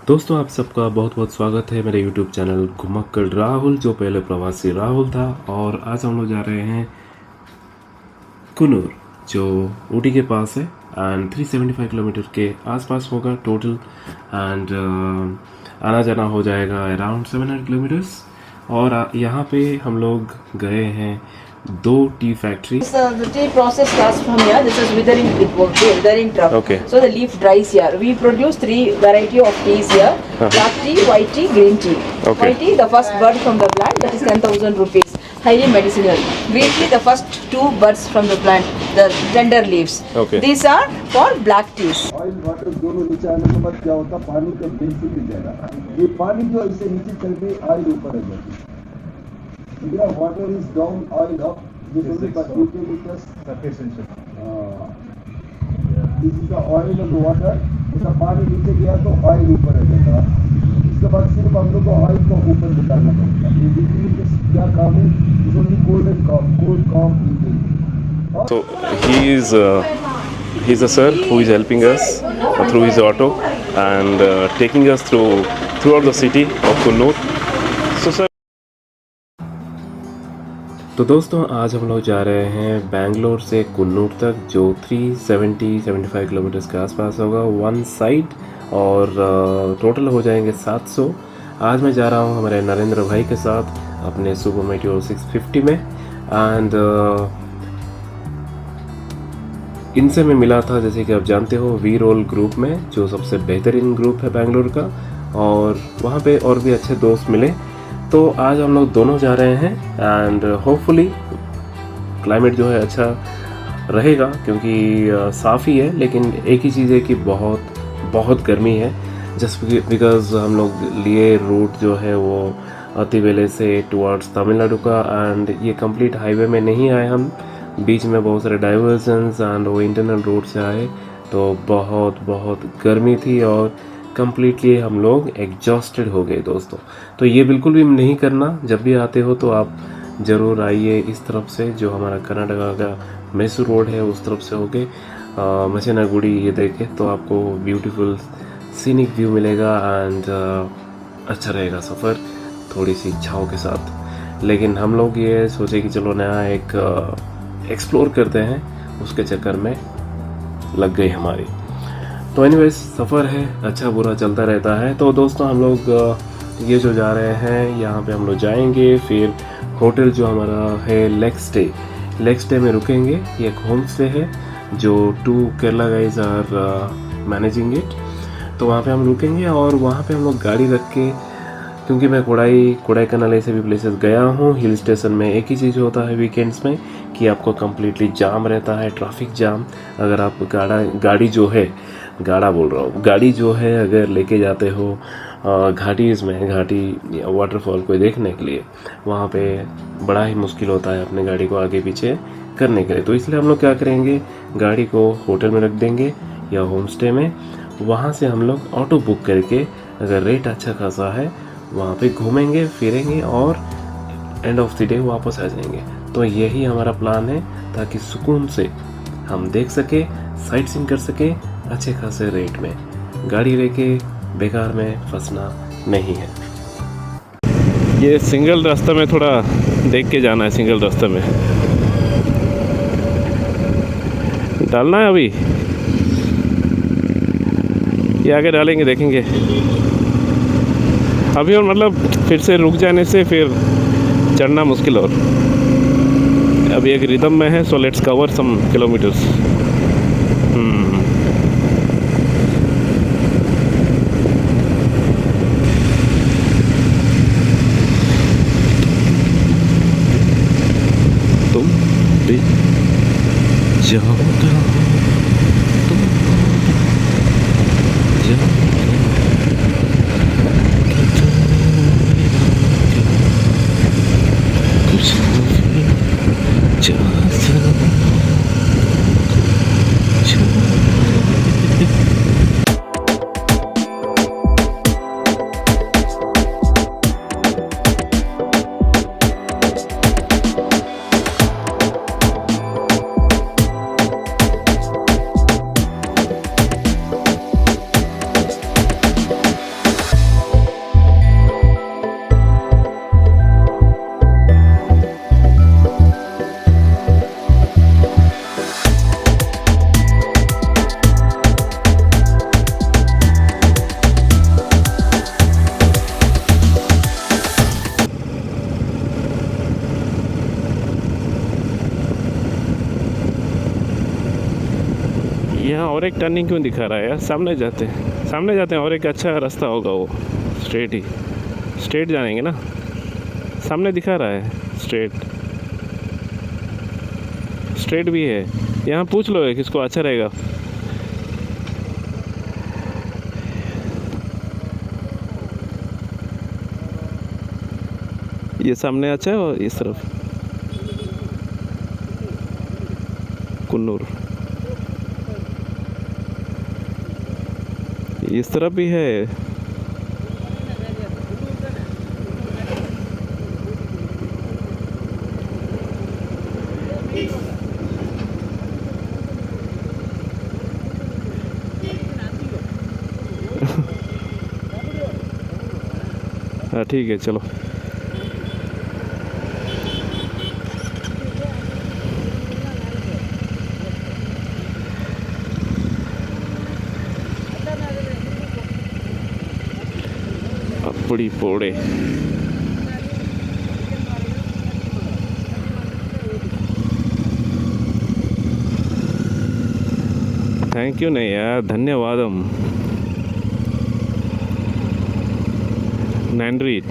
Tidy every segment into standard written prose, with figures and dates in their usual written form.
दोस्तों आप सबका बहुत बहुत स्वागत है मेरे YouTube चैनल घुमक्कड़ राहुल, जो पहले प्रवासी राहुल था। और आज हम लोग जा रहे हैं कुन्नूर, जो ऊटी के पास है एंड 375 किलोमीटर के आसपास होगा टोटल। एंड आना जाना हो जाएगा अराउंड 700 किलोमीटर्स। और यहाँ पे हम लोग गए हैं 2 tea factory. The tea process starts from here. This is withering truck. Okay. So the leaf dries here. We produce 3 variety of teas here: black tea, white tea, green tea. Okay. White tea, the first bud from the plant, that is 10,000 rupees. Highly medicinal. Green tea, the first 2 buds from the plant, the tender leaves. Okay. These are for black teas. Oil water दोनों नीचे आने के बाद क्या होता, पानी का benefit मिल जाएगा। ये पानी जो इससे नीचे चल के ऑयल ऊपर आ जाती है। Water is down, oil up. This is the utilities sufficient. This is the oil and water. इसका पानी नीचे गया तो ऑयल ऊपर आ जाता है। इसके बाद सिर्फ हम लोग को ऑयल को ऊपर निकालना पड़ता है। ये यूटिलिटीज क्या काम है? Is only cold and cold com utility. So he's a sir who is helping us through his auto and taking us throughout the city of Kunnur. So sir, तो दोस्तों आज हम लोग जा रहे हैं बेंगलोर से कुन्नूर तक, जो 375 किलोमीटर्स के आसपास होगा वन साइड। और टोटल हो जाएंगे 700। आज मैं जा रहा हूँ हमारे नरेंद्र भाई के साथ अपने सुपर मेटियोर 650 में। एंड इनसे मैं मिला था, जैसे कि आप जानते हो, वी रोल ग्रुप में, जो सबसे बेहतरीन ग्रुप है बेंगलोर का। और वहाँ पे और भी अच्छे दोस्त मिले। तो आज हम लोग दोनों जा रहे हैं एंड होपफुली क्लाइमेट जो है अच्छा रहेगा, क्योंकि साफ़ ही है। लेकिन एक ही चीज़ है कि बहुत बहुत गर्मी है, जस्ट बिकॉज हम लोग लिए रूट जो है वो अतिवेले से टुवर्ड्स तमिलनाडु का। एंड ये कंप्लीट हाईवे में नहीं आए हम, बीच में बहुत सारे डाइवर्जन्स एंड वो इंटरनल रोड से आए। तो बहुत बहुत गर्मी थी और कम्प्लीटली हम लोग एग्जॉस्टेड हो गए दोस्तों। तो ये बिल्कुल भी नहीं करना। जब भी आते हो तो आप ज़रूर आइए इस तरफ से, जो हमारा कर्नाटका का मैसूर रोड है उस तरफ से होके मचेनागुड़ी ये देखे तो आपको ब्यूटीफुल सीनिक व्यू मिलेगा। एंड अच्छा रहेगा सफ़र थोड़ी सी इच्छाओं के साथ। लेकिन हम लोग ये सोचे कि चलो नया एक एक्सप्लोर करते हैं, उसके चक्कर में लग गई हमारी। तो एनीवेज सफ़र है, अच्छा बुरा चलता रहता है। तो दोस्तों हम लोग ये जो जा रहे हैं यहाँ पे हम लोग जाएंगे, फिर होटल जो हमारा है लेग स्टे में रुकेंगे। ये एक होम स्टे है जो 2 Kerala guys are managing it. तो वहाँ पे हम रुकेंगे और वहाँ पे हम लोग गाड़ी रख के, क्योंकि मैं कोडाईकनाल ऐसे भी प्लेसेस गया हूँ हिल स्टेशन में, एक ही चीज़ होता है वीकेंड्स में कि आपको कम्प्लीटली जाम रहता है, ट्रैफिक जाम। अगर आप गाड़ी जो है अगर लेके जाते हो घाटी वाटरफॉल को देखने के लिए, वहाँ पे बड़ा ही मुश्किल होता है अपने गाड़ी को आगे पीछे करने के लिए। तो इसलिए हम लोग क्या करेंगे, गाड़ी को होटल में रख देंगे या होम स्टे में। वहाँ से हम लोग ऑटो बुक करके, अगर रेट अच्छा खासा है, वहाँ पे घूमेंगे फिरेंगे और एंड ऑफ द डे वापस आ जाएंगे। तो यही हमारा प्लान है, ताकि सुकून से हम देख सके, साइट सीइंग कर सके अच्छे खासे रेट में। गाड़ी लेके बेकार में फंसना नहीं है। ये सिंगल रास्ता में थोड़ा देख के जाना है। सिंगल रास्ते में डालना है अभी, ये आगे डालेंगे, देखेंगे अभी। और मतलब फिर से रुक जाने से फिर चढ़ना मुश्किल। और अभी एक रिदम में है, so let's cover some kilometres. तुम भी जाओगा, तुम जाओ और एक टर्निंग क्यों दिखा रहा है यार? सामने जाते हैं और एक अच्छा रास्ता होगा वो, स्ट्रेट जाएंगे ना। सामने दिखा रहा है स्ट्रेट भी है। यहाँ पूछ लो किसको अच्छा रहेगा। ये सामने अच्छा है और इस तरफ कुन्नूर, इस तरफ भी है। हाँ ठीक है चलो। अपड़ी पोड़े थैंक यू नहीं यार, धन्यवादम। नैंड्री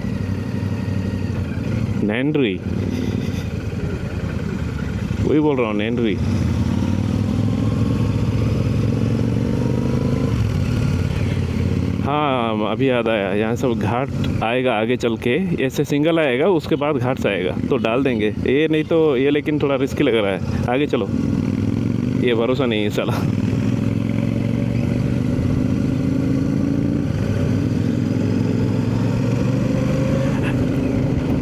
वही बोल रहा हूँ, नैंड्री। हाँ अभी याद आया, यहाँ से घाट आएगा आगे चल के, ऐसे सिंगल आएगा उसके बाद घाट से आएगा तो डाल देंगे ये, नहीं तो ये लेकिन थोड़ा रिस्की लग रहा है। आगे चलो, ये भरोसा नहीं है साला।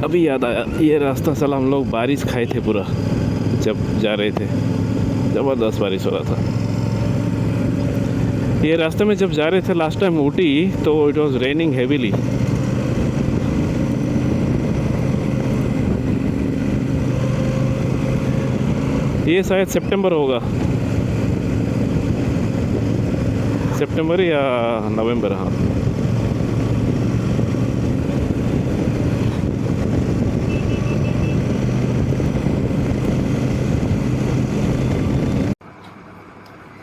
अभी याद आया, ये रास्ता साला हम लोग बारिश खाए थे पूरा जब जा रहे थे, ज़बरदस्त बारिश हो रहा था। ये रास्ते में जब जा रहे थे लास्ट टाइम ऊटी, तो इट वाज रेनिंग हेवीली। ये शायद सितंबर होगा, सितंबर या नवंबर। हाँ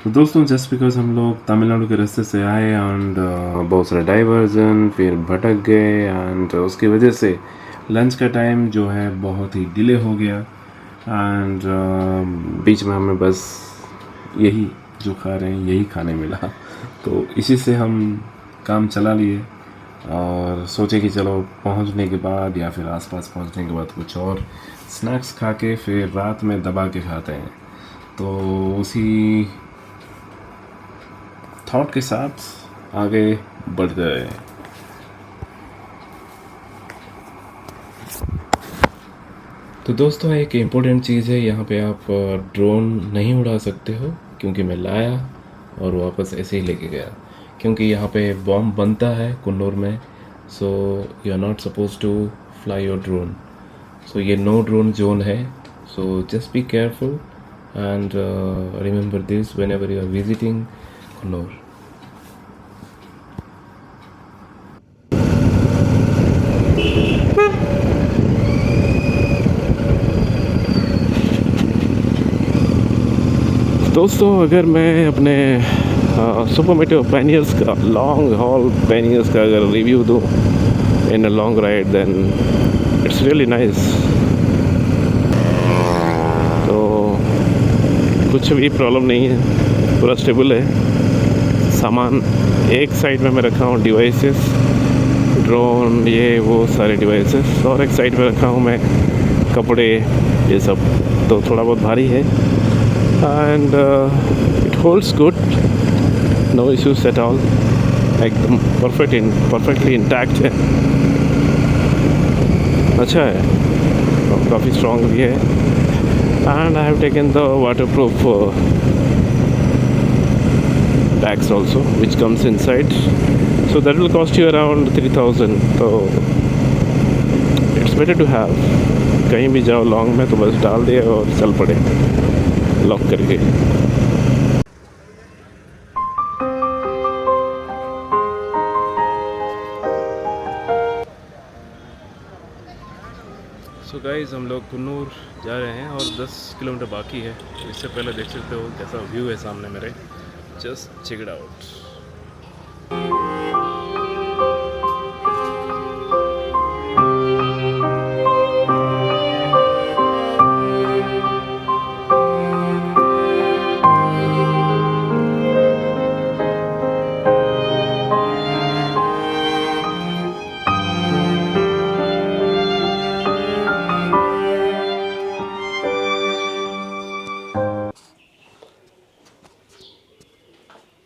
तो दोस्तों जस्ट बिकॉज हम लोग तमिलनाडु के रास्ते से आए एंड बहुत सारे डाइवर्जन फिर भटक गए एंड उसकी वजह से लंच का टाइम जो है बहुत ही डिले हो गया एंड बीच में हमें बस यही जो खा रहे हैं यही खाने मिला। तो इसी से हम काम चला लिए और सोचे कि चलो पहुंचने के बाद या फिर आसपास पहुंचने के बाद कुछ और स्नैक्स खा के फिर रात में दबा के खाते हैं। तो उसी थॉट के साथ आगे बढ़ गए। तो दोस्तों एक इम्पोर्टेंट चीज़ है, यहाँ पे आप ड्रोन नहीं उड़ा सकते हो, क्योंकि मैं लाया और वापस ऐसे ही लेके गया, क्योंकि यहाँ पे बॉम्ब बनता है कुन्नूर में। So you are not suppose to fly your drone. So ये नो ड्रोन जोन है। So just be careful and remember this whenever you are visiting Coonoor. दोस्तों अगर मैं अपने सुपर मेट्रो पैनियर्स का लॉन्ग हॉल पैनियर्स का अगर review दूँ in a long ride, then it's really nice. तो कुछ भी प्रॉब्लम नहीं है, पूरा स्टेबल है। सामान एक साइड में मैं रखा हूँ, डिवाइसेस, ड्रोन, ये वो सारे डिवाइसेस, और एक साइड में रखा हूँ मैं कपड़े ये सब। तो थोड़ा बहुत भारी है and it holds good, no issues at all, एकदम perfectly intact है, अच्छा है, काफ़ी strong भी है। and I have taken the waterproof bags also which comes inside, so that will cost you around 3000. so it's better to have, कहीं भी जाओ लॉन्ग में तो बस डाल दिए और चल पड़े लॉक करके। सो गाइस हम लोग कुन्नूर जा रहे हैं और 10 किलोमीटर बाकी है। इससे पहले देख सकते हो कैसा व्यू है सामने मेरे, just check it out.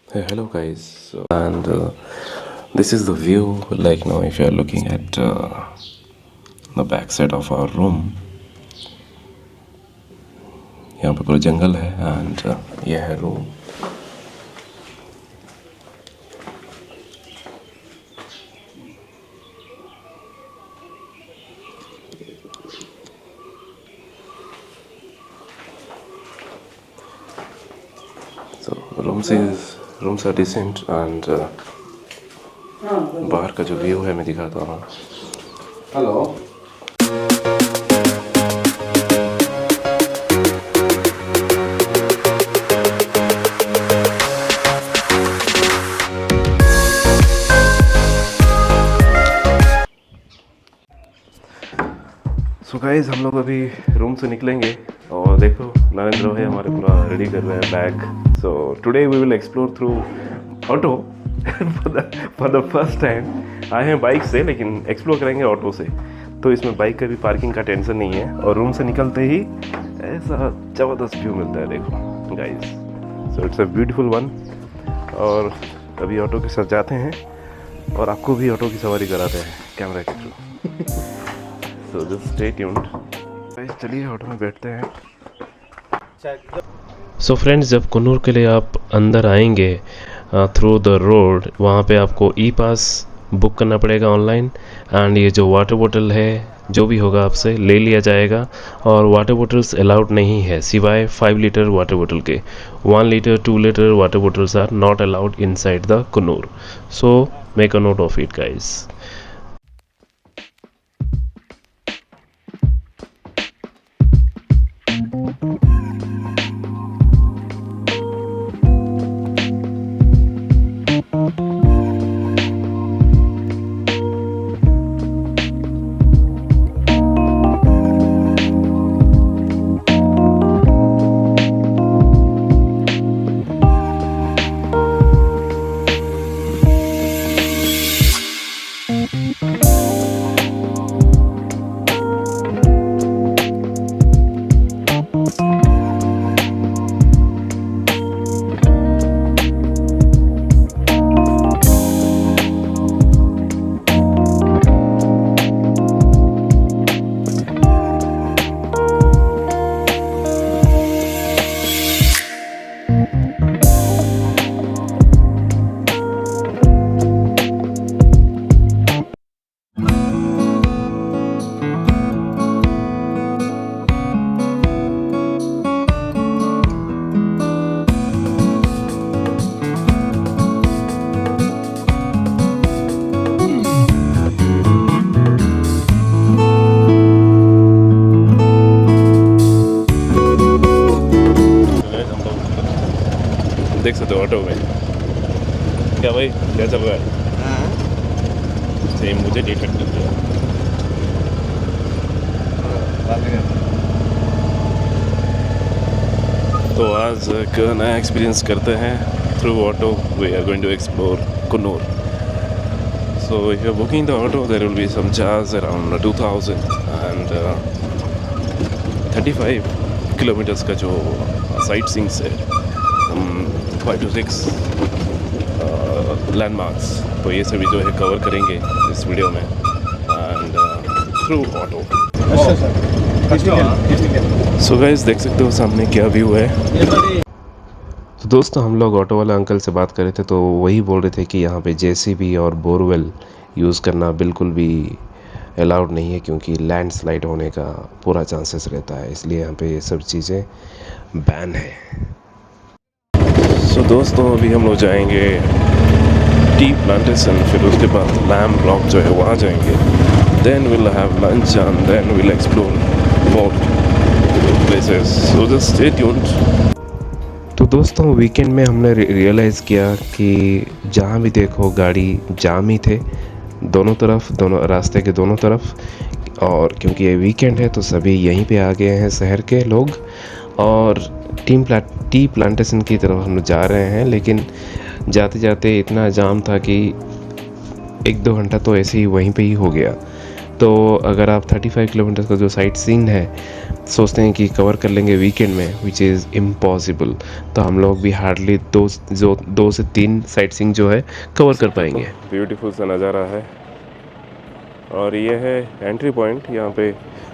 Hey, hello guys. And this is the view, like now if you are looking at the back side of our room. यहाँ पे पूरा जंगल है एंड यह है room. So rooms are decent and बाहर का जो view है मैं दिखाता हूँ। हेलो सो गाइस हम लोग अभी रूम से निकलेंगे और देखो नरेंद्र भाई हमारे पूरा रेडी कर रहे हैं bag. So today we will explore through auto for the first time. आए हैं बाइक से लेकिन एक्सप्लोर करेंगे ऑटो से, तो इसमें बाइक का भी पार्किंग का टेंशन नहीं है और रूम से निकलते ही ऐसा ज़बरदस्त व्यू मिलता है देखो guys. So it's a beautiful one. और अभी ऑटो के साथ जाते हैं और आपको भी ऑटो की सवारी कराते हैं कैमरा के through. So just stay tuned. Guys चलिए ऑटो में बैठते हैं। सो फ्रेंड्स, जब कुन्नूर के लिए आप अंदर आएंगे थ्रू द रोड, वहाँ पे आपको ई पास बुक करना पड़ेगा ऑनलाइन। एंड ये जो वाटर बोतल है जो भी होगा आपसे ले लिया जाएगा। और वाटर बोतल्स अलाउड नहीं है सिवाय 5 लीटर वाटर बोतल के। 1 litre 2 litre water bottles are not allowed inside the Coonoor. So make a note of it guys. देख सकते हो ऑटो में क्या भाई क्या चल रहा है। सेम मुझे डिटेक्ट कर दिया। तो आज एक नया एक्सपीरियंस करते हैं through auto. We are going to explore Coonoor. So if you are booking the auto there will be some charge around 2000 and 35 kilometres का जो साइट सीइंग्स है, 5 to 6 लैंडमार्क्स, तो ये सभी जो है कवर करेंगे इस वीडियो में and through auto. So guys देख सकते हो सामने क्या व्यू है। तो दोस्तों हम लोग ऑटो वाले अंकल से बात कर रहे थे तो वही बोल रहे थे कि यहाँ पे जेसीबी और बोरवेल यूज़ करना बिल्कुल भी अलाउड नहीं है क्योंकि लैंडस्लाइड होने का पूरा चांसेस रहता है, इसलिए यहाँ पे ये सब चीज़ें बैन है। सो दोस्तों अभी हम लोग जाएंगे टी प्लांटेशन, फिर उसके बाद लैम्ब रॉक जो है वहाँ जाएंगे। Then will have lunch and then will explore more places. So just stay tuned. तो दोस्तों वीकेंड में हमने रियलाइज़ किया कि जहाँ भी देखो गाड़ी जाम ही थे, दोनों तरफ, दोनों रास्ते के दोनों तरफ। और क्योंकि ये वीकेंड है तो सभी यहीं पे आ गए हैं शहर के लोग, और टी प्लांटेशन की तरफ हम जा रहे हैं। लेकिन जाते जाते इतना जाम था कि 1-2 घंटा तो ऐसे ही वहीं पे ही हो गया। तो अगर आप 35 किलोमीटर का जो साइट सीन है सोचते हैं कि कवर कर लेंगे वीकेंड में, विच इज़ इम्पॉसिबल। तो हम लोग भी हार्डली 2 से 3 साइट सीइंग जो है कवर कर पाएंगे। ब्यूटीफुल सा नज़ारा है, और ये है एंट्री पॉइंट। यहाँ पे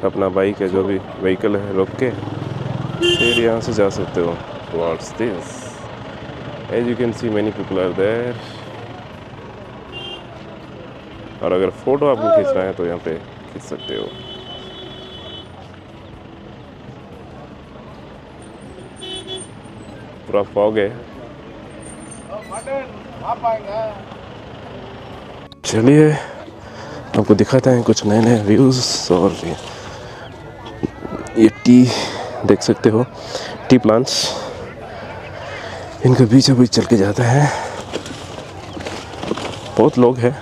अपना बाइक है, जो भी व्हीकल है, रोक के फिर यहाँ से जा सकते हो। What's this? As you can see many people are there. और अगर फ़ोटो आपको खींचना है तो यहाँ पे खींच सकते हो। पूरा फॉग है। चलिए आपको दिखाते हैं कुछ नए नए व्यूज़। और ये टी देख सकते हो, टी प्लांट्स, इनके बीचों बीच चल के जाता है। बहुत लोग हैं।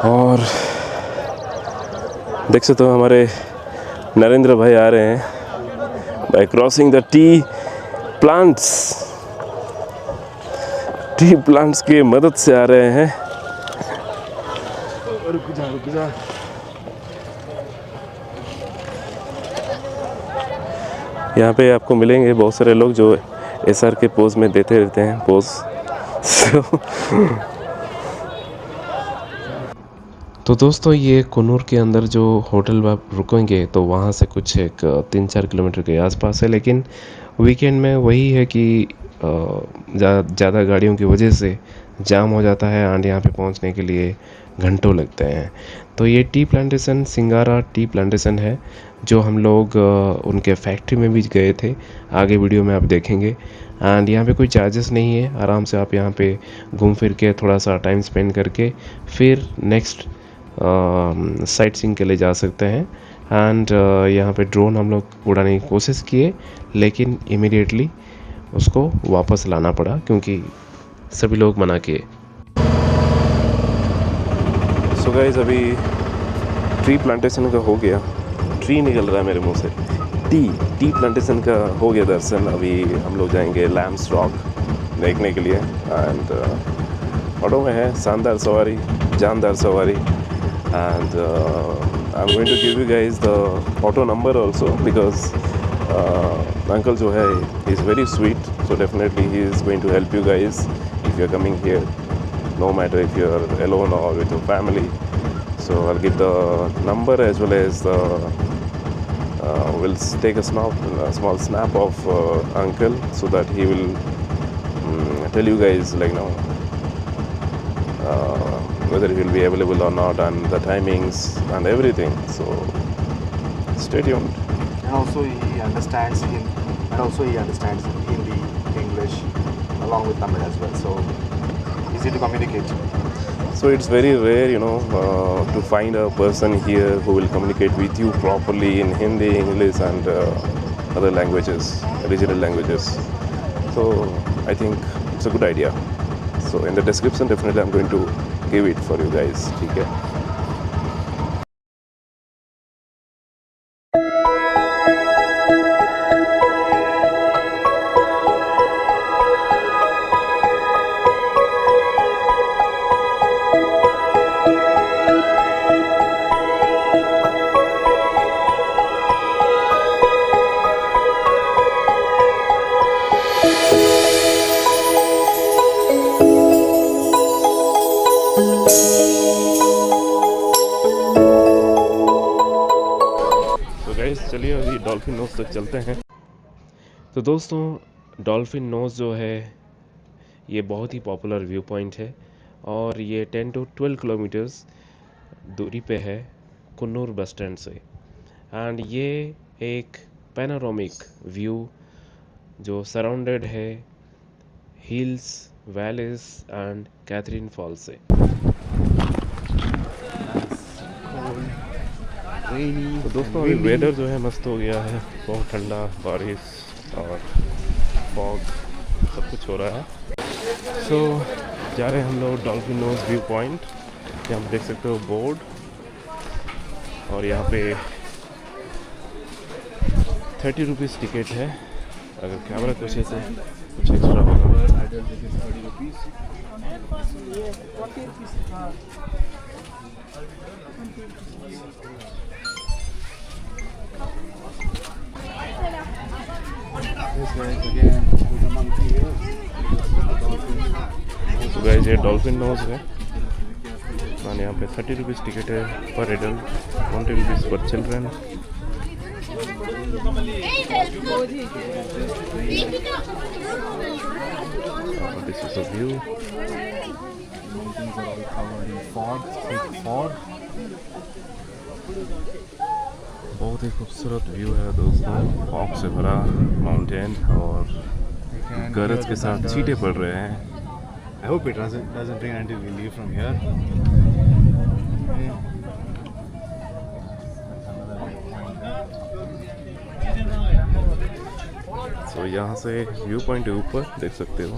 और देख सकते हो हमारे नरेंद्र भाई आ रहे हैं bye crossing the T plants की मदद से आ रहे हैं। रुक जा। यहाँ पे आपको मिलेंगे बहुत सारे लोग जो एसआर के पोज में देते रहते हैं पोज। तो दोस्तों ये कन्नूर के अंदर जो होटल आप रुकेंगे तो वहाँ से कुछ एक 3-4 किलोमीटर के आसपास है। लेकिन वीकेंड में वही है कि ज़्यादा गाड़ियों की वजह से जाम हो जाता है, एंड यहाँ पे पहुँचने के लिए घंटों लगते हैं। तो ये टी प्लांटेशन सिंगारा टी प्लांटेशन है, जो हम लोग उनके फैक्ट्री में भी गए थे, आगे वीडियो में आप देखेंगे। एंड यहाँ पे कोई चार्जेस नहीं है, आराम से आप यहाँ पे घूम फिर के थोड़ा सा टाइम स्पेंड करके फिर नेक्स्ट साइट सीइंग के लिए जा सकते हैं। एंड यहाँ पे ड्रोन हम लोग उड़ाने की कोशिश किए, लेकिन इमीडिएटली उसको वापस लाना पड़ा क्योंकि सभी लोग मना किए। सो गाइस अभी ट्री प्लांटेशन का हो गया, ट्री निकल रहा है मेरे मुंह से, टी प्लांटेशन का हो गया दर्शन। अभी हम लोग जाएंगे लैम्स रॉक देखने के लिए। एंड ऑटो में है शानदार सवारी, जानदार सवारी। And I'm going to give you guys the auto number also, because uncle जो है is very sweet, so definitely he is going to help you guys if you're coming here, no matter if you're alone or with your family. So I'll give the number as well as we'll take a small snap of uncle so that he will tell you guys like now whether he will be available or not, and the timings and everything. So stay tuned. And also he understands Hindi, English, along with Tamil as well. So easy to communicate. So it's very rare, to find a person here who will communicate with you properly in Hindi, English, and other languages, regional languages. So I think it's a good idea. So in the description, definitely I'm going to give it for you guys. ठीक है? चलिए अभी Dolphin Nose तक चलते हैं। तो दोस्तों Dolphin Nose जो है ये बहुत ही पॉपुलर व्यू पॉइंट है, और ये 10 to 12 किलोमीटर्स दूरी पे है कन्नूर बस स्टैंड से। एंड ये एक पैनोरामिक व्यू जो सराउंडेड है hills, valleys and Catherine falls से। rainy. तो दोस्तों and अभी windy. वेदर जो है मस्त हो गया है, बहुत ठंडा, बारिश और फॉग सब कुछ हो रहा है। सो जा रहे हैं हम लोग डॉल्फिन नोज व्यू पॉइंट। यहाँ पे देख सकते हो बोर्ड, और यहाँ पे 30 रुपीज़ टिकट है। अगर कैमरा कुछ ऐसे कुछ एक्स्ट्रा होगा। Adult ticket is 30 rupees. This guys again with the monkey here. तो गाइस ये डॉल्फिन नोज है, और यहाँ पे 30 रुपीज़ टिकट है पर एडल्ट, 20 रुपीज़ पर children. This is a view. Mountains are all covered in fog, thick fog. बहुत ही खूबसूरत व्यू है दोस्तों, फॉग से भरा माउंटेन, और And गरज here के the साथ thunder. छींटे पड़ रहे हैं। I hope it doesn't rain until we leave from here. Okay. सो यहाँ से व्यू पॉइंट के ऊपर देख सकते हो,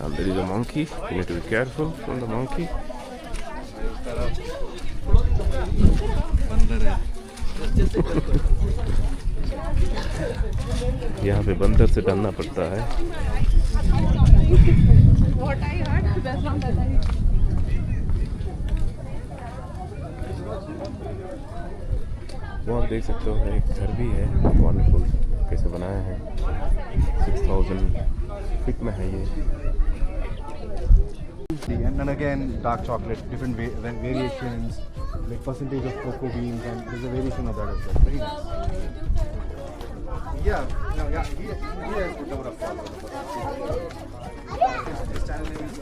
and there is a monkey. You need to be careful from the monkey. यहाँ पे बंदर से डरना पड़ता है। वो आप देख सकते हो, एक घर भी है, वंडरफुल कैसे बनाया है। 6000 फीट में है ये। And then again, dark chocolate, different variations, like percentage of cocoa beans, and there's a variation of that as well. Very nice. Yeah, no, yeah, he has put down a follow. His channel name is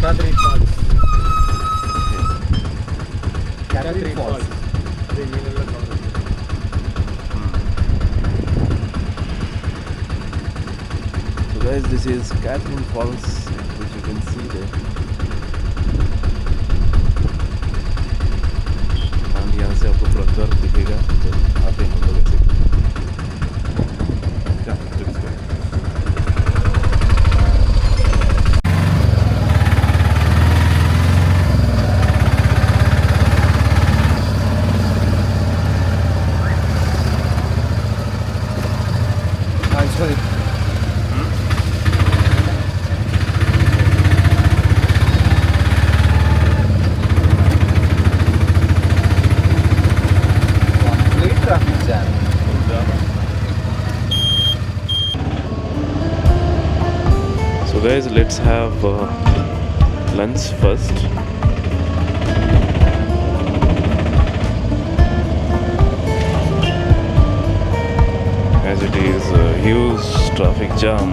Karatri Falls. Karatri Falls. So guys, this is Catherine Falls, which you can see there. And यहाँ से आपको पूरा curve दिखेगा जब आते हैं हम लोग ऐसे। Yeah, let's go. Sorry. Complete traffic jam. So guys, let's have lunch first. As it is a huge traffic jam,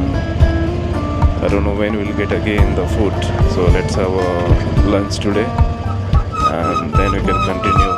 I don't know when we'll get again the food. So let's have a lunch today, and then we can continue.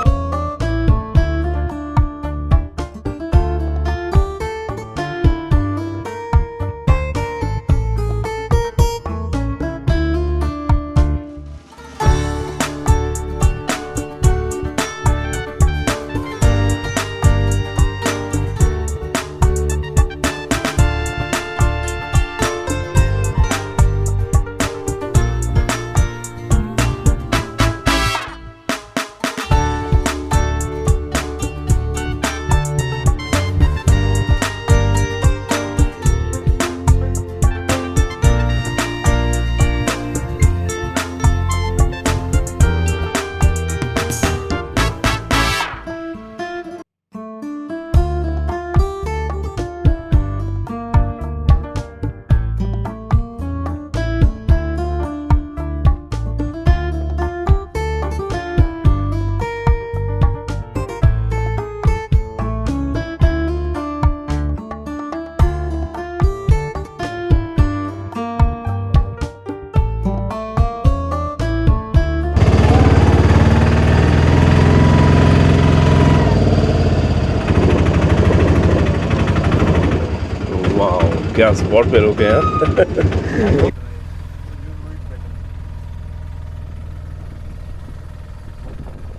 क्या spot पे रुके हैं।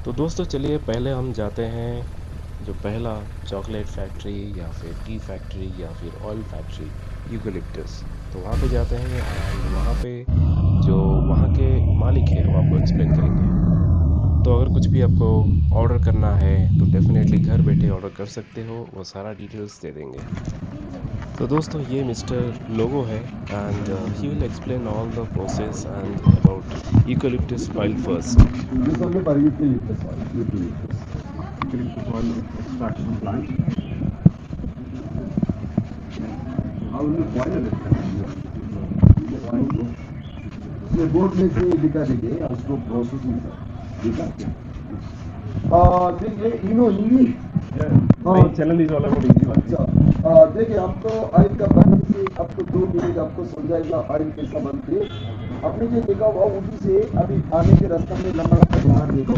तो दोस्तों चलिए पहले हम जाते हैं जो पहला चॉकलेट फैक्ट्री या फिर टी फैक्ट्री या फिर ऑयल फैक्ट्री यूकलिप्टस, तो वहाँ पे जाते हैं और वहाँ पे जो वहाँ के मालिक है वो आपको एक्सप्लेन करेंगे। तो अगर कुछ भी आपको ऑर्डर करना है तो डेफिनेटली घर बैठे ऑर्डर कर सकते हो, वो सारा डिटेल्स दे देंगे। तो दोस्तों ये मिस्टर लोगो है and he will explain all the process and about eucalyptus oil first. This only for eucalyptus oil. Eucalyptus. Eucalyptus oil extraction plant. How will you boil it? ये बोर्ड में से दिखा दीजिए उसको प्रोसेसिंग दिखा देखिए English channel is all about easy one. अच्छा देखिए आपको ऑयल का बनने से आपको 2 मिनट आपको समझाएगा ऑयल कैसा बनते है। आपने जो देखा हुआ उसी से अभी आने के रास्ते में लंबा बाहर देखो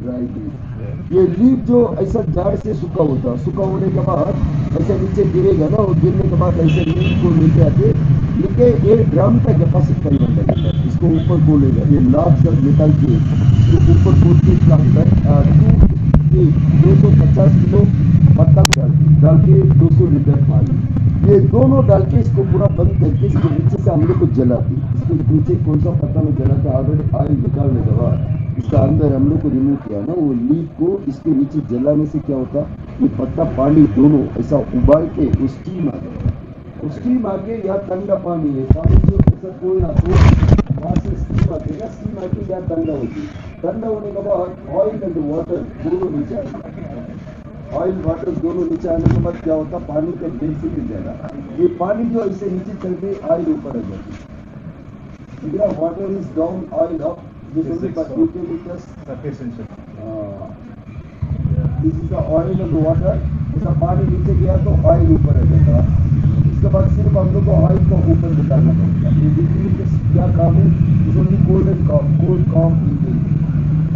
ड्राई लीफ। ये लीफ जो ऐसा झाड़ से सूखा होता, सूखा होने के बाद ऐसे नीचे गिरेगा ना, और गिरने के बाद ऐसे लीफ को लेके आते लेके ये ड्रम का कैपेसिटी करीबन लगेगा, इसको ऊपर बोलेगा ये लाख सब निकल के ऊपर कूदते का 250 किलो पत्ता डाल के 200 लीटर पानी, ये दोनों डाल के इसको पूरा बंद करके इसके नीचे से हम लोग को जलाते, इसके नीचे कौन सा पत्ता में जलाते ऑलरेडी ऑयल निकालने के बाद इसका अंदर हम लोग को रिमूव किया ना वो लीफ को, इसके नीचे जलाने से क्या होता ये पत्ता पानी दोनों ऐसा उबाल के उस स्टीम आ गया, उस स्टीम आके या ठंडा पानी है पानी जो ऐसा कोई ना तो वहाँ से स्टीम आती है, स्टीम आके या ठंडा होती है, ठंडा होने के बाद ऑयल एंड वाटर दोनों नीचे ऑयल वाटर दोनों नीचे आने के बाद क्या होता पानी का डेंसिटी ज़्यादा, ये पानी जो ऐसे नीचे चलते ऑयल ऊपर आ जाती है, water is down oil up, this is the eucalyptus this is the oil and water, इसका पानी नीचे गया तो ऑयल ऊपर आ जाता, इसके बाद सिर्फ हम लोग को ऑयल को ऊपर निकालना पड़ता, ये यूकेलिप्टस क्या काम है, इस ओनली कोल्ड कॉम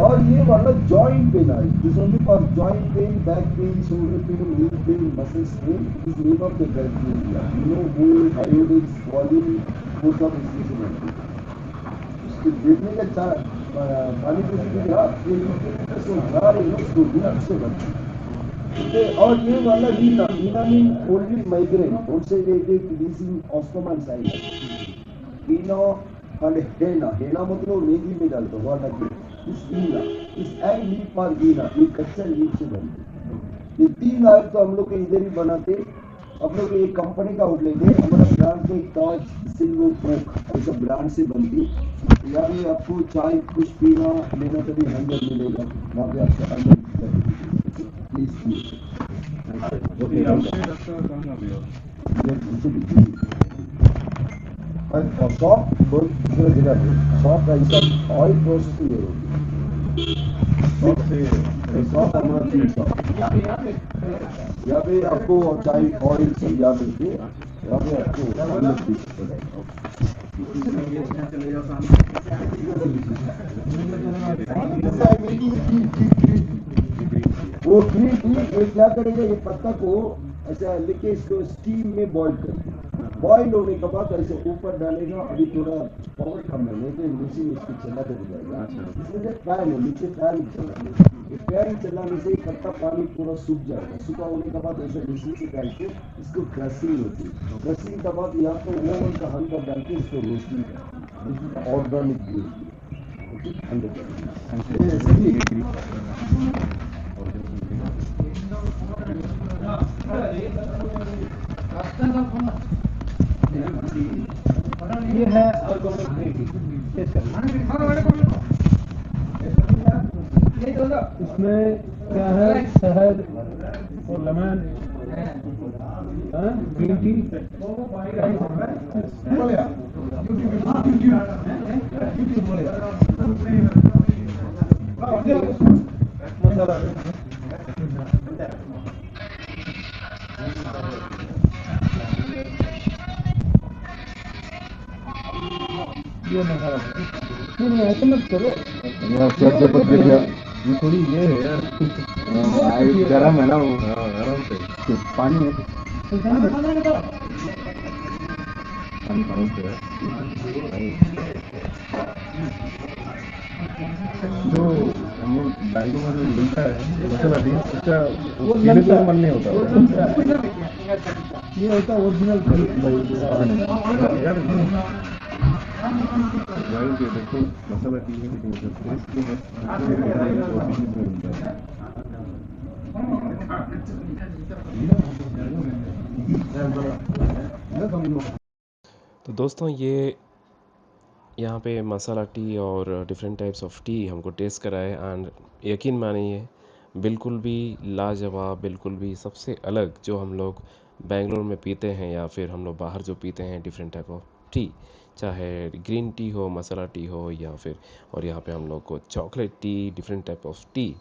और ये वाला जॉइंट पेन है, this only for joint pain, back pain, shoulder pain, knee pain, muscles pain, is name of the drug you know वो आयोडीन वॉल्यूम वो सब इसमें देखने का चार पानी को ये यूकेलिप्टस को झाड़ है उसको रूट से बनती है, और ये वाला हीना हीना मीन ओनली माइग्रेन उनसे रिलीजिंग ऑस्टोमन साइड हीना and हेना हेना मतलब रेगी में डालते हुआ लगे इस हीना इस एग लीफ और हीना ये कच्चा लीफ से बनते, ये 3 आयत तो हम लोग के इधर ही बनाते, हम लोग एक कंपनी का आउटलेट है हमारा ब्रांड पे टॉज सिल्वर कोक ऐसा ब्रांड से बनती, या भी आपको चाय कुछ पीना लेना कभी अंदर मिलेगा वहाँ पे आपका अंदर प्लीज शॉप बहुत दूसरा जगह पे शॉप का हिसाब ऑयल प्रोसेसिंग शॉप हमारा 3 शॉप यहाँ पे आपको चाय ऑयल सब यहाँ मिलती है, यहाँ पे आपको वो ग्रीन टी ये क्या करेगा ये पत्ता को ऐसा लेके इसको स्टीम में बॉईल करेगा, बॉईल होने के बाद ऐसे ऊपर डालेगा, अभी थोड़ा पावर कम है तो मशीन इसको चलाते हो जाएगा, इसमें फैन है नीचे फैन चलाना, ये फैन चलाने से पत्ता पानी पूरा सूख जाएगा, सूखा होने के बाद ऐसे मशीन से डाल के इसको क्रशिंग होती है, क्रशिंग के बाद यहाँ तो ओवन का हल्का डाल के इसको रोस्टिंग ऑर्गेनिक ये है इसमें क्या है शहद और लेमन ग्रीन टी मसाला ये मसाला नहीं ऐसे मत करो यार, सबसे पत्ते क्या ये थोड़ी ये है यार, गरम है ना वो, आराम से पानी है जो हम लोग बैंकों में जो मिलता है मसाला टी उसका पीने को मन नहीं होता ये होता ओरिजिनल देखो मसाला टी है लेकिन तो दोस्तों ये यहाँ पे मसाला टी और डिफरेंट टाइप्स ऑफ टी हमको टेस्ट कराए एंड यकीन मानिए बिल्कुल भी लाजवाब, बिल्कुल भी सबसे अलग जो हम लोग बेंगलोर में पीते हैं या फिर हम लोग बाहर जो पीते हैं डिफरेंट टाइप ऑफ टी, चाहे ग्रीन टी हो, मसाला टी हो या फिर, और यहाँ पे हम लोग को chocolate T, different type of T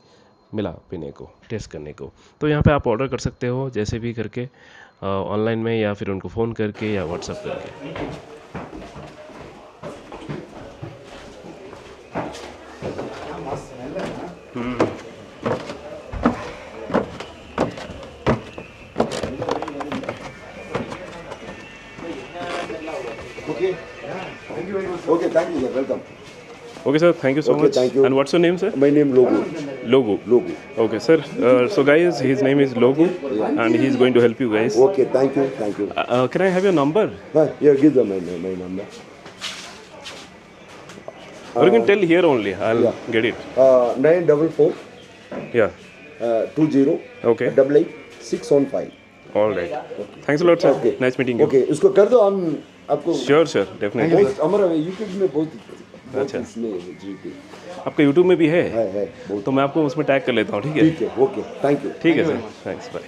मिला पीने को, टेस्ट करने को। तो यहाँ पे आप ऑर्डर कर सकते हो जैसे भी करके, ऑनलाइन में या फिर उनको फ़ोन करके या व्हाट्सअप करके। Okay. Thank you very much. Okay, thank you, sir. Welcome. Okay, sir. Thank you so Okay, much. thank you. And what's your name, sir? My name Logo. Logo. Logo. Okay, sir. So, guys, his name is Logo, and he's going to help you guys. Okay, thank you, thank you. Can I have your number? Here, give them my number. Or you can tell here only. I'll yeah. get it. 944 Yeah. 20 Okay. 88 All right. Thanks a lot, sir. Okay. Nice meeting you. Okay, इसको कर दो हम आपको. Sure, sure. Definitely. बहुत हमारा YouTube में बहुत अच्छा। इसमें जी आपका YouTube में भी है? है बहुत. तो मैं आपको उसमें टैग कर लेता हूँ, ठीक है? ठीक है, ओके, थैंक यू. ठीक है, सर. Thanks, bye.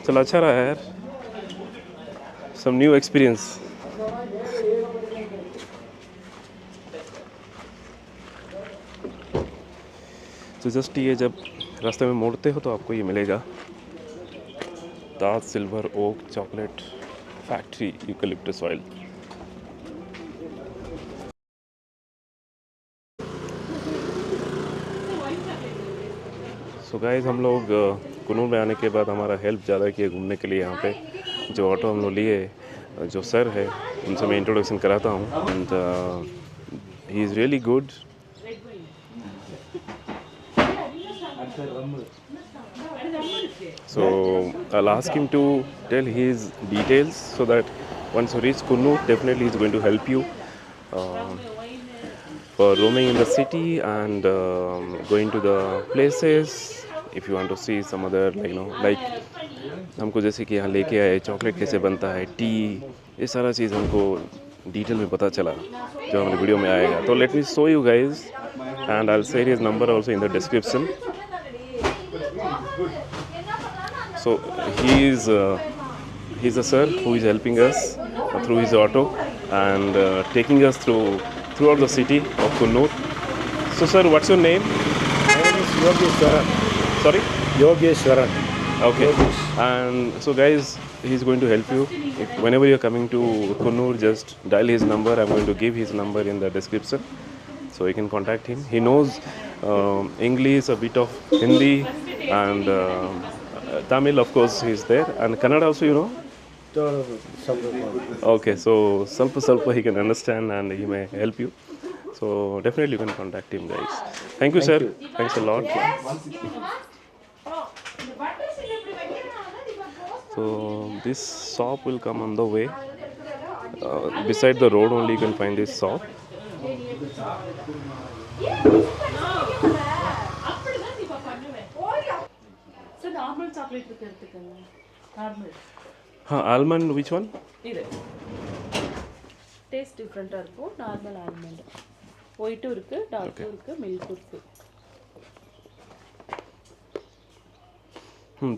चलो अच्छा रहा यार, सम न्यू एक्सपीरियंस. तो जस्ट ये जब रास्ते में मोड़ते हो तो आपको ये मिलेगा, Taj silver oak chocolate factory eucalyptus oil. So guys, हम लोग कुनूर में आने के बाद हमारा हेल्प ज़्यादा किया घूमने के लिए. यहाँ पे जो ऑटो हम लोग लिए, जो सर है उनसे मैं इंट्रोडक्शन कराता हूँ. And he is really good. So I'll ask him to tell his details so that once you reach Kunur, definitely he's going to help you for roaming in the city and going to the places. If you want to see some other like हमको जैसे कि यहाँ लेके आए chocolate कैसे बनता है, T, ये सारा चीज़ हमको डिटेल में पता चला जो हमारे वीडियो में आएगा. तो let me show you guys and I will share his number also in the description. So he's a sir who is helping us through his auto and taking us throughout the city of Kunur. So sir, what's your name? My name is Yogeshwaran. Sorry? Yogeshwaran. Okay. And so guys, he's going to help you. Whenever you're coming to Kunur, just dial his number. I'm going to give his number in the description, so you can contact him. He knows English, a bit of Hindi, and Tamil, of course, he's there, and Kannada also, you know. Okay, so salpa he can understand and he may help you. So definitely you can contact him, guys. Thank you, sir. Thanks a lot. So this shop will come on the way. Beside the road only you can find this shop. Normal chocolate இருக்கு எடுத்துக்கங்க. Normal. Almond, which one? இது. Taste டிஃபரண்டா இருக்கும். Normal almond. ஒயிட்டும் இருக்கு, டார்க்கும் இருக்கு, மில்க்கும் இருக்கு.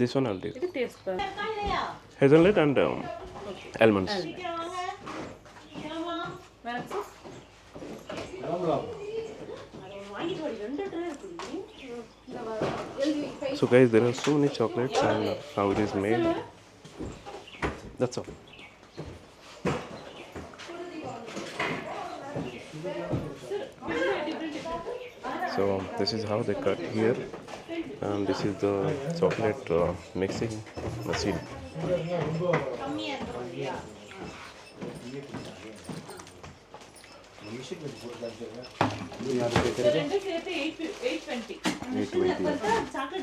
This one I'll take. இது taste பாருங்க. Hazelnut and almonds. So guys, there are so many chocolates and how it is made. That's all. This is how they cut here, and this is the chocolate mixing machine.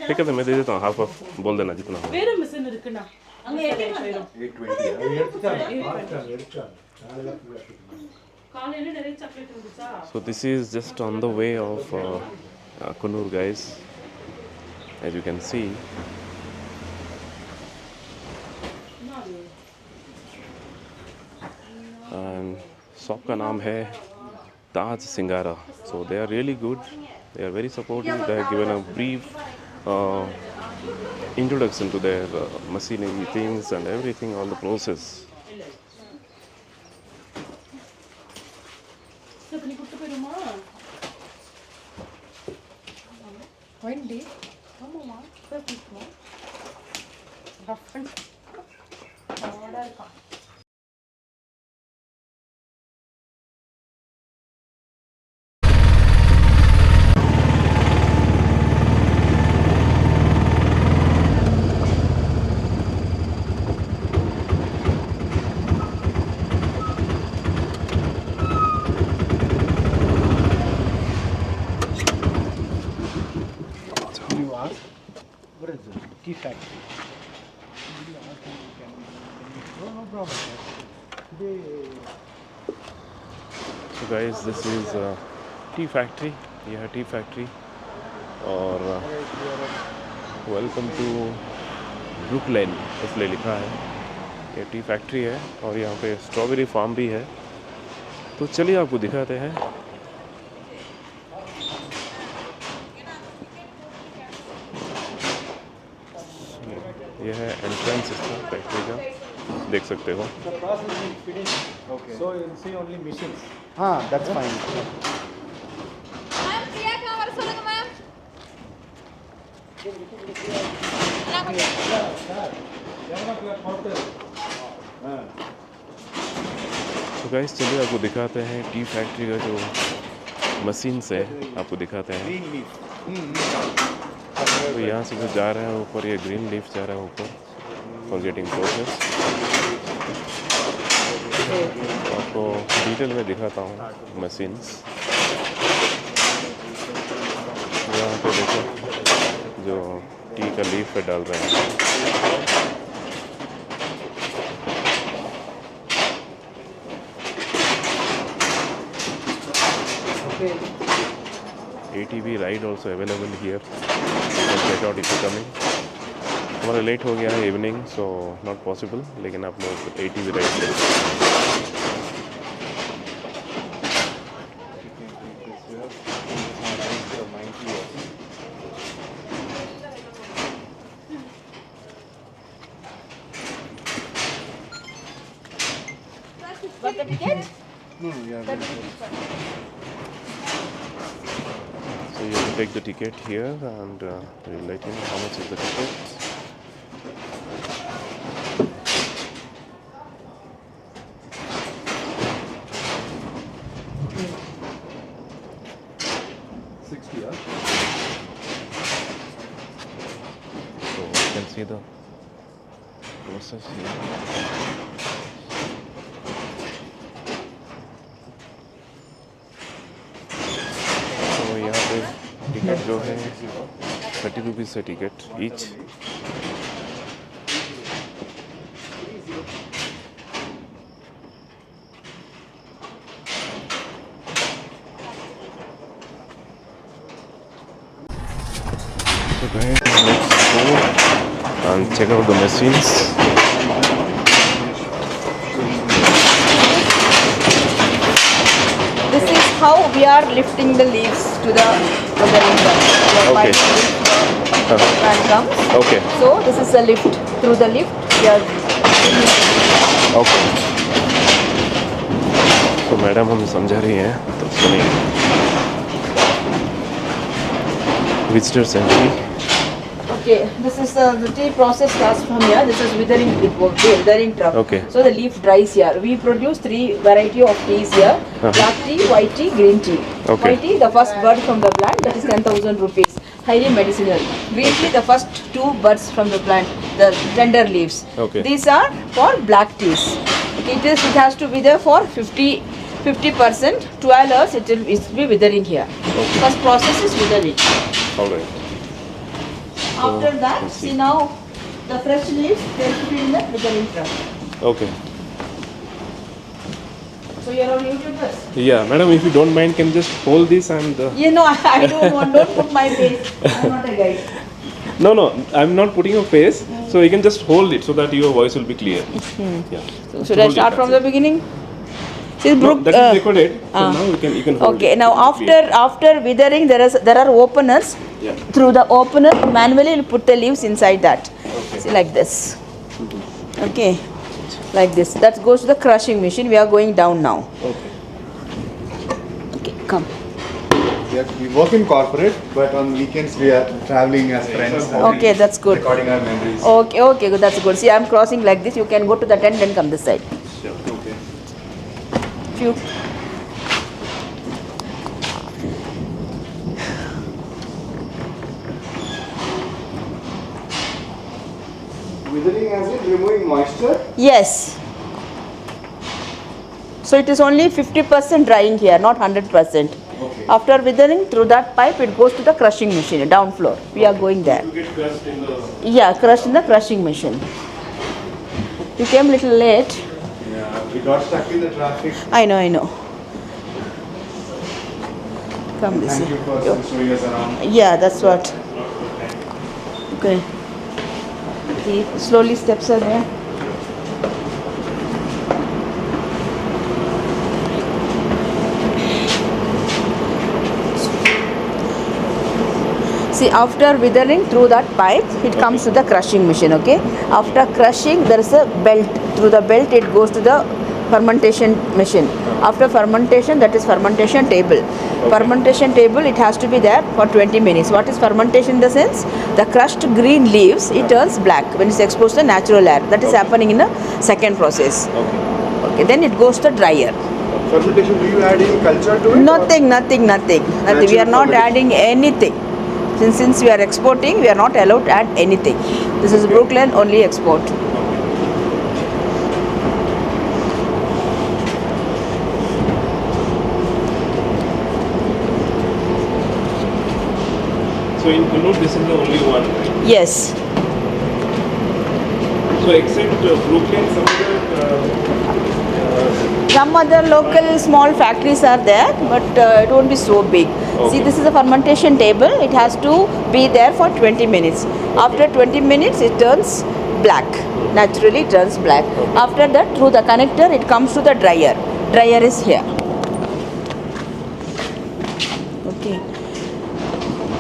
ठीक है, तो मैं दे देता हूँ, half half बोल देना जितना हो. வேற மிஷின் இருக்குண்ணா அங்க 820 காலையில நிறைய சாக்லேட் இருந்துச்சா So this is just on the way of Kunur, guys, as you can see. And shop का नाम है ताज सिंगारा. So they are really good. They are very supportive. They have given a brief introduction to their machinery things and everything, all the process. நீ good போயிருமா Wendy, ஆமாமா போய் குடிக்கணும். ரஃபன் order இருக்கா. What is it? Tea factory. No problem. So guys, this is tea factory. Yeah, tea factory. और welcome to ब्रुकलेन इसलिए लिखा है. ये टी फैक्ट्री है और यहाँ पे स्ट्रॉबेरी फार्म भी है. तो चलिए आपको दिखाते हैं. यह है एंट्रेंस इसका फैक्ट्री का, देख सकते हो. Okay. So you see only machines. That's fine. Ma'am பிரியாக்கா வர சொல்லுங்க மேம் तो गाइस चलिए आपको दिखाते हैं टी फैक्ट्री का जो मशीन्स है, आपको दिखाते हैं. तो यहाँ से जो जा रहा है ऊपर, ये ग्रीन लीफ जा रहा है ऊपर फॉर गेटिंग प्रोसेस. आपको डिटेल में दिखाता हूँ मशीन्स. यहाँ पे देखो जो टी का लीफ पे डाल रहे हैं. ATV ride also available here. You can check out if you're coming. हमारा लेट हो गया है इवनिंग, सो नॉट पॉसिबल, लेकिन आप लोग ATV राइड ले सकते हैं. Got the ticket? So you have to take the ticket here, and we'll let you know how much is the ticket. So you can see the process here. तो यहाँ पे ticket जो है 30 rupees है ticket each. So guys, let's go and check out the machines. This is how we are lifting the leaves to the river. Okay. Plant comes. Okay. So this is a lift. Through the lift, we are. Okay. तो madam हमें समझा रही हैं, तो सुनिए. Visitor entry. Okay, this is the tea process starts from here. This is withering truck. Okay. So the leaf dries here. We produce 3 variety of teas here: black tea, white tea, green tea. Okay. White tea, the first bud from the plant, that is 10,000 rupees. Highly medicinal. Green tea, the first 2 buds from the plant, the tender leaves. Okay. These are for black teas. Okay, it has to be there for 50%. 12 hours it will be withering here. First process is withering. All right. After that, let's see. see now the fresh leaves they will be in the withering truck. Okay. So you are on YouTubers. Yeah, madam, if you don't mind, can you just hold this and. You know, I don't want, don't put my face. I'm not a guide. No, I'm not putting your face. So you can just hold it so that your voice will be clear. Yeah. So should I start from the beginning? See, No, Brooke, that is recorded. So ah. now you can hold okay, it. now after withering, there are openers. Yeah. Through the opener, manually you put the leaves inside that. Okay. See, like this. Okay, like this. That goes to the crushing machine. We are going down now. Okay. Okay, come. We work in corporate, but on weekends we are traveling as friends. Okay, that's good. Recording our memories. Okay, good. That's good. See, I'm crossing like this. You can go to the tent and come this side. Sure. Okay. Few. Withering as in removing moisture. Yes. So it is only 50% drying here, not 100%. Okay. After withering, through that pipe, it goes to the crushing machine, down floor. We are going there. You get crushed in the. Yeah, crushed in the crushing machine. You came little late. Yeah, we got stuck in the traffic. I know. Come this Thank you for way. showing us around. Yeah, that's what. Okay. See, slowly steps are there. See, after withering through that pipe, it comes to the crushing machine, okay? After crushing, there is a belt. Through the belt, it goes to the fermentation machine. After fermentation, that is fermentation table. Fermentation table, it has to be there for 20 minutes. What is fermentation in the sense? The crushed green leaves, it turns black when it's exposed to natural air. That is happening in the second process. Okay, then it goes to the dryer. Fermentation, do you add any culture to it? Nothing. We are not adding anything. Since we are exporting, we are not allowed to add anything. This is Brooklyn only export. So in Kannur, this is the only one, right? Yes. So except Brooklyn, Some other local small factories are there, but it won't be so big. See, this is a fermentation table. It has to be there for 20 minutes. After 20 minutes, it turns black. Naturally, it turns black. After that, through the connector, it comes to the dryer. Dryer is here. Okay.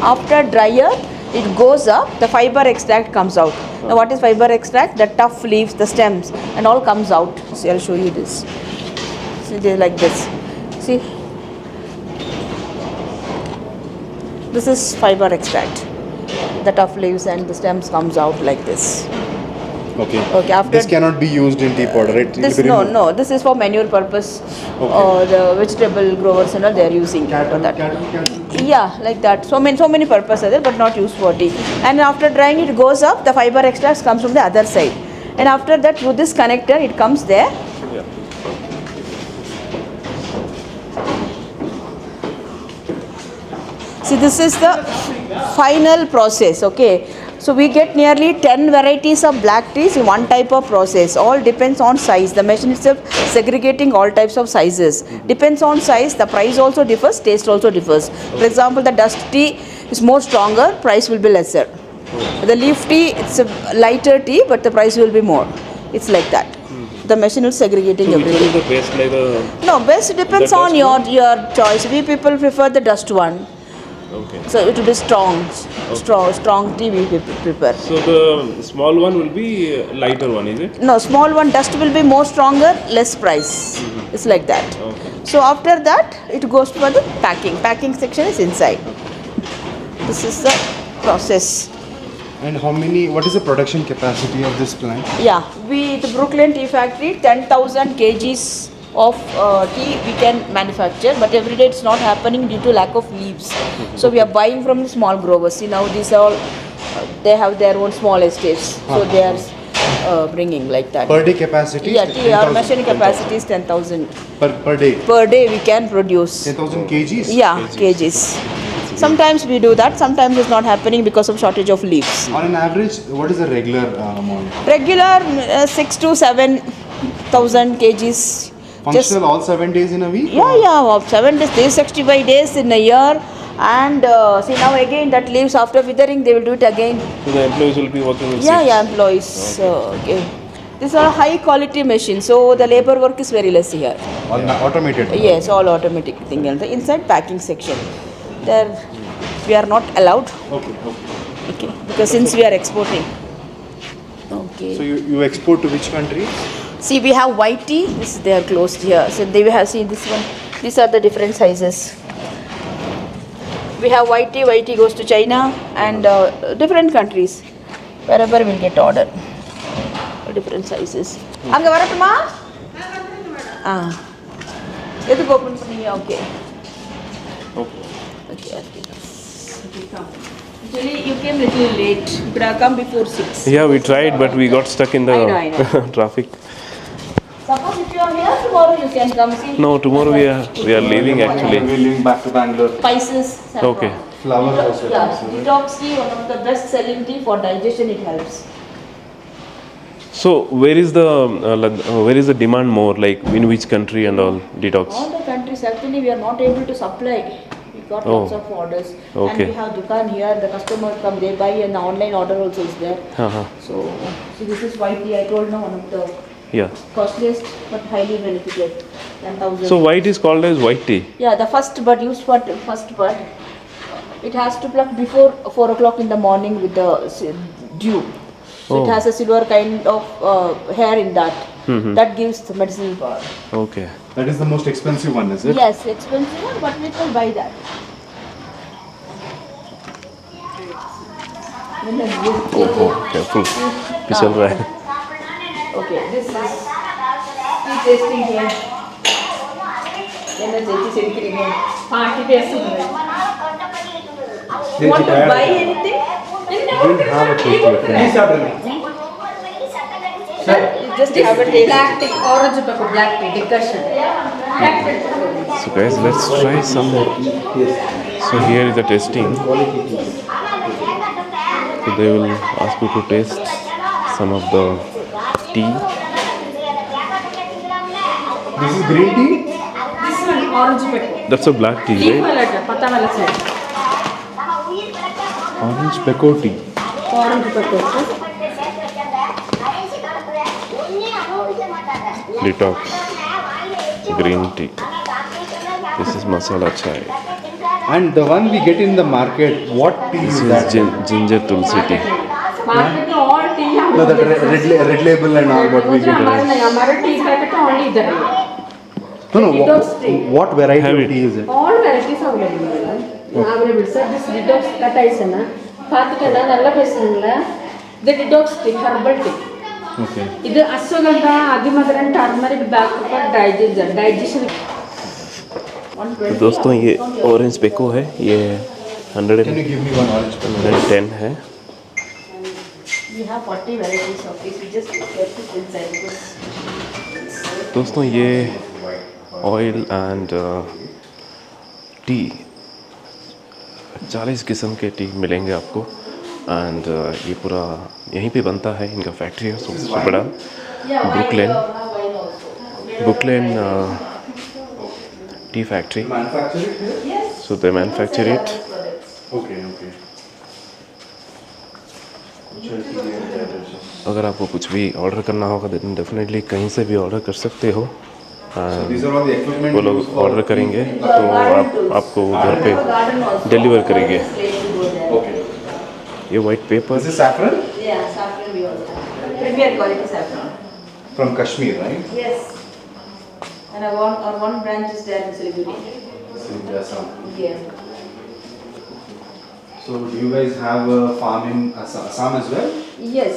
After dryer, it goes up. The fiber extract comes out. Now, what is fiber extract? The tough leaves, the stems, and all comes out. See, I'll show you this. See, they like this. See, this is fiber extract. The tough leaves and the stems comes out like this. Okay. Okay. After This cannot be used in tea powder, right? this, no. This is for manure purpose. Or the vegetable growers, they are using for that. Yeah, like that. So many purposes are there, but not used for tea. And after drying, it goes up. The fiber extracts comes from the other side. And after that, through this connector, it comes there. yeah. See, this is the final process, okay. So we get nearly 10 varieties of black teas in one type of process. All depends on size. The machine itself segregating all types of sizes. Depends on size, the price also differs, taste also differs. For example, the dust tea is more stronger, price will be lesser. The leaf tea, it's a lighter tea, but the price will be more. It's like that. The machine is segregating So which one everything. is the best, like the. No, best depends The on dust your choice. We people prefer the dust one. Okay. So it will be strong tea we prepare. So the small one will be lighter one, is it? No, small one dust will be more stronger, less price. It's like that. Okay. So after that, it goes for the packing. Packing section is inside. This is the process. And what is the production capacity of this plant? Yeah, the Brooklyn Tea Factory, 10,000 kgs of tea we can manufacture, but every day it's not happening due to lack of leaves. So we are buying from the small growers. See, now these are all they have their own small estates, so they are bringing like that. Per day capacity? Yeah, tea, our machine capacity is 10,000 Per day? per day. We can produce. 10,000 kgs? Yeah, kgs. Sometimes we do that. Sometimes it's not happening because of shortage of leaves. On an average, what is the regular amount? Regular 6 to 7,000 kgs. Functional all 7 days in a week? Yeah, 7 days, 365 days in a year. And see now again that leaves after withering, they will do it again. So the employees will be working with Yeah, employees. Okay. These are high quality machines, so the labor work is very less here. All automated? Yes, all automatic thing. And the inside packing section, there we are not allowed. Okay. Because since we are exporting. Okay. So you export to which country? See, we have white tea. They are closed here. So they have seen this one. These are the different sizes. We have white tea. White tea goes to China and different countries. Wherever we'll get order. Different sizes. அங்க வரட்டுமா? எதுக்கு open பண்ணீங்க? Okay. Okay. Actually, you came little late. You could have come before 6. Yeah, we tried, but we got stuck in the I know. traffic. Suppose if you are here tomorrow, you can come see. No, tomorrow we are leaving actually. We're leaving back to Bangalore. Spices. saffron. Okay. Flower also. Yeah, detox tea, one of the best selling tea for digestion. It helps. So where is the demand more? Like in which country and all detox? All the countries actually we are not able to supply. We got Oh. lots of orders. Okay. And we have dukan here. The customer come, they buy, and the online order also is there. Uh-huh. So this is white tea. I told now one of the Yeah. costliest but highly benefited. 10,000. So white is called as white tea. Yeah, the first bud, used for first bud. It has to pluck before 4 o'clock in the morning with the dew. So it Oh. has a silver kind of hair in that. Mhm. That gives the medicinal power. Okay. That is the most expensive one, is it? Yes, expensive one, but people buy that. Oh, careful. फिसल रहा है. Okay, this is tea tasting here. Then the tea tasting here. Tea tasting here. You want to buy anything? We'll have a taste of it. Just have a taste. Black tea, orange pepper, black tea, decoction. So guys, let's try some. So here is the testing. So they will ask you to taste some of the tea. This is green tea? This one, orange pepper. That's a black tea, Leaf right? wala tha, pata wala side. Orange peco tea. Orange pepper. Detox green tea. This is masala chai. And the one we get in the market, what tea This is is that? ginger tulsi tea. Market में all tea हम No, the red label and all what we get. हमारे नहीं, हमारे tea packet only इधर है. No, Detox tea. what variety Have of it. tea is it? All varieties available. Available sir. This detox kata is na. பார்த்துட்டேன்னா நல்ல பேசுறீங்கள. The detox tea, herbal tea. Okay. ಇದು ashwagandha adimadhuram turmeric black pepper digestion तो दोस्तों ये orange phaco है, ये 100 Can you give me one orange peco? 110 है. We have 40 varieties of this. We just kept it inside because दोस्तों ये ऑयल एंड टी 40 किस्म के टी मिलेंगे आपको. एंड ये पूरा यहीं पे बनता है, इनका फैक्ट्री है सबसे बड़ा Brooklyn tea factory. Manufacture it here? So they manufacture it. Okay. अगर आपको कुछ भी ऑर्डर करना होगा तो डेफिनेटली कहीं से भी ऑर्डर कर सकते हो. These are all the equipment वो used लोग for- ऑर्डर करेंगे तो आपको घर पे डिलीवर करेंगे. Okay. ये white paper This is saffron yeah, saffron we also have. Premier quality saffron. from Kashmir, right? Yes. And our one branch is there in Siliguri. Yeah. So do you guys have a farm in Assam as well? Yes.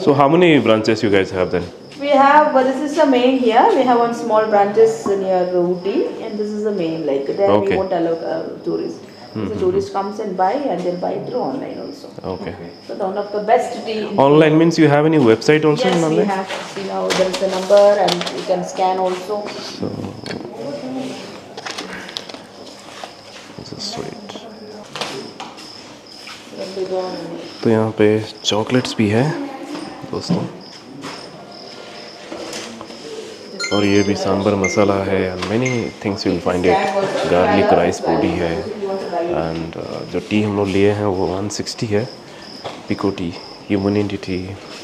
So how many branches you guys have then? We have, well, this is the main here. We have one small branches near Ooty, and this is the main. Like there Okay. we won't allow tourists. If the tourist comes and buy, and they'll buy through online also. Okay. So one of the best tea. in Online means you have any website also Yes, in we online? have. See now there is the number, and you can scan also. So this is sweet. Then we go on. तो यहाँ पे chocolates भी है दोस्तों, और ये भी सांबर मसाला है and many things you will find it, garlic rice puri है एंड जो टी हम लोग लिए हैं वो 160 है, pekoe tea, humanity tea,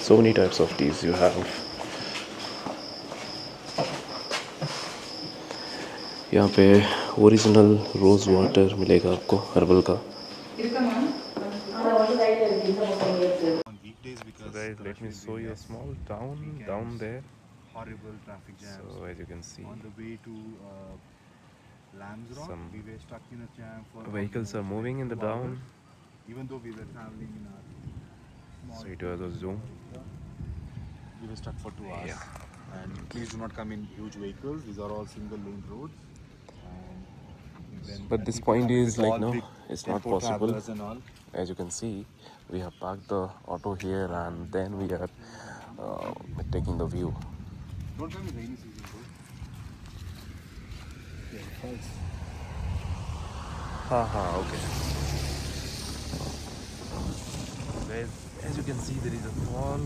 so many types of teas you have. यहाँ पे ओरिजिनल रोज़ वाटर मिलेगा आपको हर्बल का। Guys, let me show you a small town down there. Horrible traffic jams. So as you can see, On the way to Lambs Rock, Some we were stuck in a jam for vehicles are almost moving in the 2 down. hours. Even though we were traveling in our small So it was a zoom. we were stuck for 2 hours. Yeah. And please do not come in huge vehicles. These are all single lane roads. And when But this people point come is with like all no, big it's not tempo possible. travelers and all. As you can see, we have parked the auto here and then we are taking the view. Don't come in rainy season, bro. Okay. Guys, as you can see, there is a fall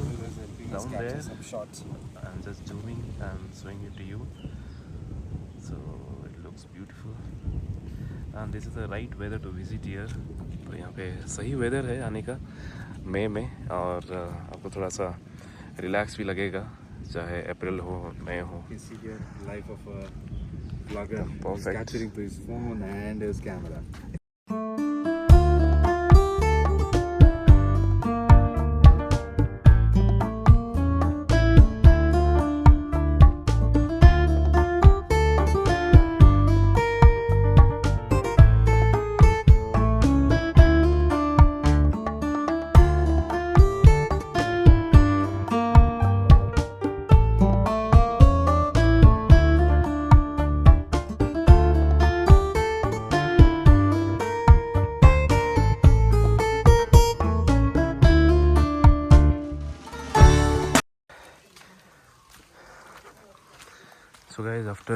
down there. Some shots. I'm just zooming and showing it to you. So it looks beautiful. And this is the right weather to visit here. तो यहाँ पे सही weather है आने का मई में, और आपको थोड़ा सा रिलैक्स भी लगेगा, चाहे अप्रैल हो मई हो। You can see here life of a vlogger. He's Perfect. capturing to his phone and his camera. So guys, after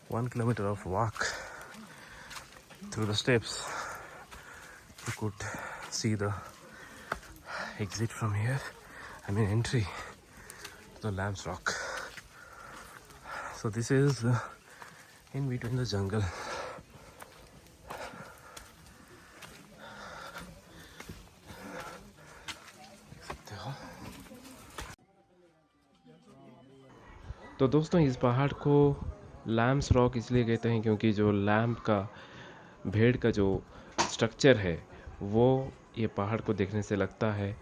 1 kilometer of walk through the steps, you could see the exit from here. I mean entry to the Lambs Rock. So this is in between the jungle. तो दोस्तों, इस पहाड़ को lamps rock इसलिए कहते हैं क्योंकि जो लैम्प का, भेड़ का जो स्ट्रक्चर है वो ये पहाड़ को देखने से लगता है।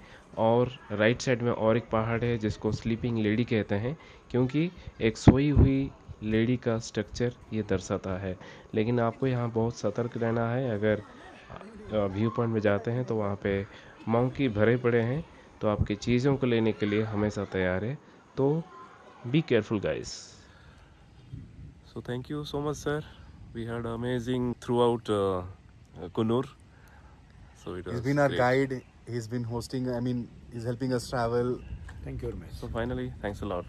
और राइट साइड में और एक पहाड़ है जिसको स्लीपिंग लेडी कहते हैं, क्योंकि एक सोई हुई लेडी का स्ट्रक्चर ये दर्शाता है। लेकिन आपको यहाँ बहुत सतर्क रहना है। अगर व्यू पॉइंट में जाते हैं तो वहाँ पे मंकी भरे पड़े हैं, तो आपकी चीज़ों को लेने के लिए हमेशा तैयार है। तो be careful, guys. So thank you so much, sir. We had amazing throughout Kunur. So it was He's been our great. guide. He's been hosting. I mean, he's helping us travel. Thank you very much. So finally, thanks a lot.